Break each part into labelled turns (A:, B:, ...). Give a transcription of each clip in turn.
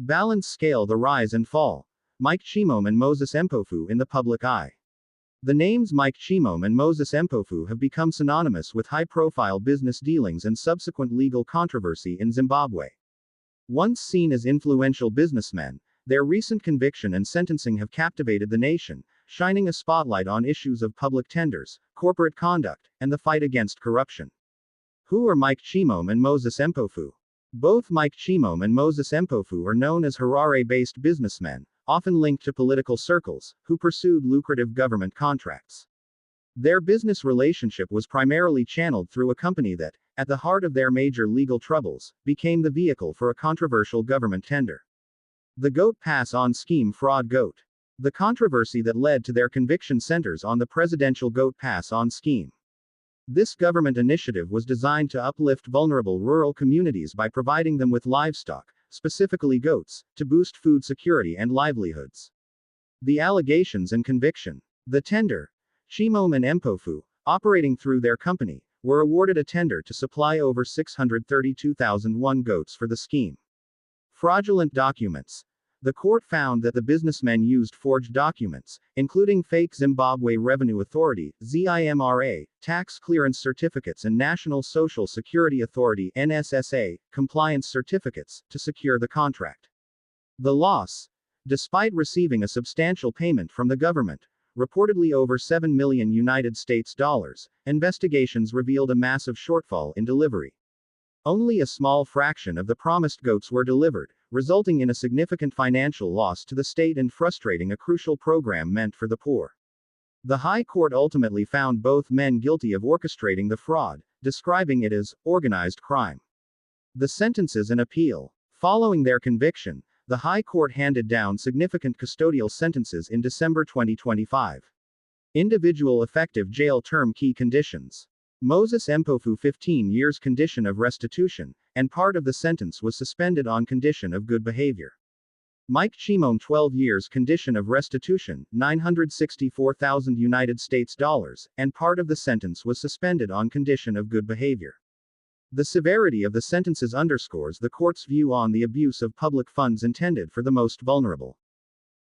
A: Balance scale: the rise and fall. Mike Chimombe and Moses Mpofu in the public eye. The names Mike Chimombe and Moses Mpofu have become synonymous with high-profile business dealings and subsequent legal controversy in Zimbabwe. Once seen as influential businessmen, their recent conviction and sentencing have captivated the nation, shining a spotlight on issues of public tenders, corporate conduct, and the fight against corruption. Who are Mike Chimombe and Moses Mpofu? Both Mike Chimombe and Moses Mpofu are known as Harare-based businessmen, often linked to political circles, who pursued lucrative government contracts. Their business relationship was primarily channeled through a company that, at the heart of their major legal troubles, became the vehicle for a controversial government tender. The Goat Pass-on Scheme fraud. Goat. The controversy that led to their conviction centers on the presidential Goat Pass-on Scheme. This government initiative was designed to uplift vulnerable rural communities by providing them with livestock, specifically goats, to boost food security and livelihoods. The allegations and conviction. The tender. Chimombe and Mpofu, operating through their company, were awarded a tender to supply over 632,001 goats for the scheme. Fraudulent documents. The court found that the businessmen used forged documents, including fake Zimbabwe Revenue Authority (ZIMRA) tax clearance certificates and National Social Security Authority (NSSA) compliance certificates, to secure the contract. The loss. Despite receiving a substantial payment from the government, reportedly over $7 million United States dollars, investigations revealed a massive shortfall in delivery. Only a small fraction of the promised goats were delivered, resulting in a significant financial loss to the state and frustrating a crucial program meant for the poor. The High Court ultimately found both men guilty of orchestrating the fraud, describing it as organized crime. The sentences and appeal. Following their conviction, the High Court handed down significant custodial sentences in December 2025. Individual effective jail term. Key conditions. Moses Mpofu 15 years condition of restitution, and part of the sentence was suspended on condition of good behavior. Mike Chimombe 12 years condition of restitution, 964,000 United States dollars, and part of the sentence was suspended on condition of good behavior. The severity of the sentences underscores the court's view on the abuse of public funds intended for the most vulnerable.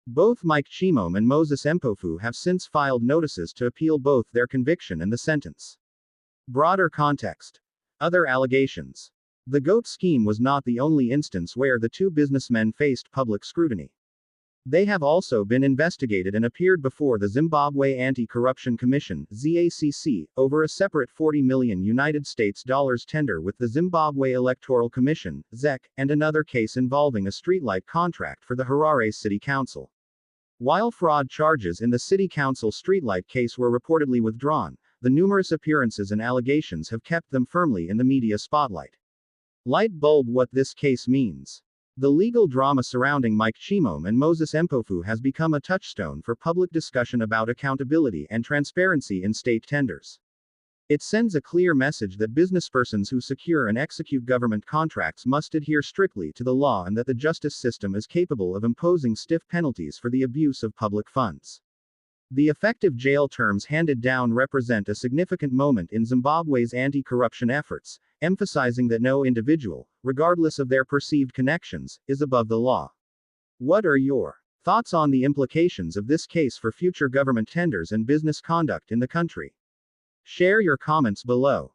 A: Both Mike Chimombe and Moses Mpofu have since filed notices to appeal both their conviction and the sentence. Broader context. Other allegations. The GOAT scheme was not the only instance where the two businessmen faced public scrutiny. They have also been investigated and appeared before the Zimbabwe Anti-Corruption Commission (ZACC) over a separate $40 million United States dollars tender with the Zimbabwe Electoral Commission (ZEC) and another case involving a streetlight contract for the Harare City Council. While fraud charges in the City Council streetlight case were reportedly withdrawn, the numerous appearances and allegations have kept them firmly in the media spotlight. Light bulb: what this case means. The legal drama surrounding Mike Chimombe and Moses Mpofu has become a touchstone for public discussion about accountability and transparency in state tenders. It sends a clear message that businesspersons who secure and execute government contracts must adhere strictly to the law and that the justice system is capable of imposing stiff penalties for the abuse of public funds. The effective jail terms handed down represent a significant moment in Zimbabwe's anti-corruption efforts, emphasizing that no individual, regardless of their perceived connections, is above the law. What are your thoughts on the implications of this case for future government tenders and business conduct in the country? Share your comments below.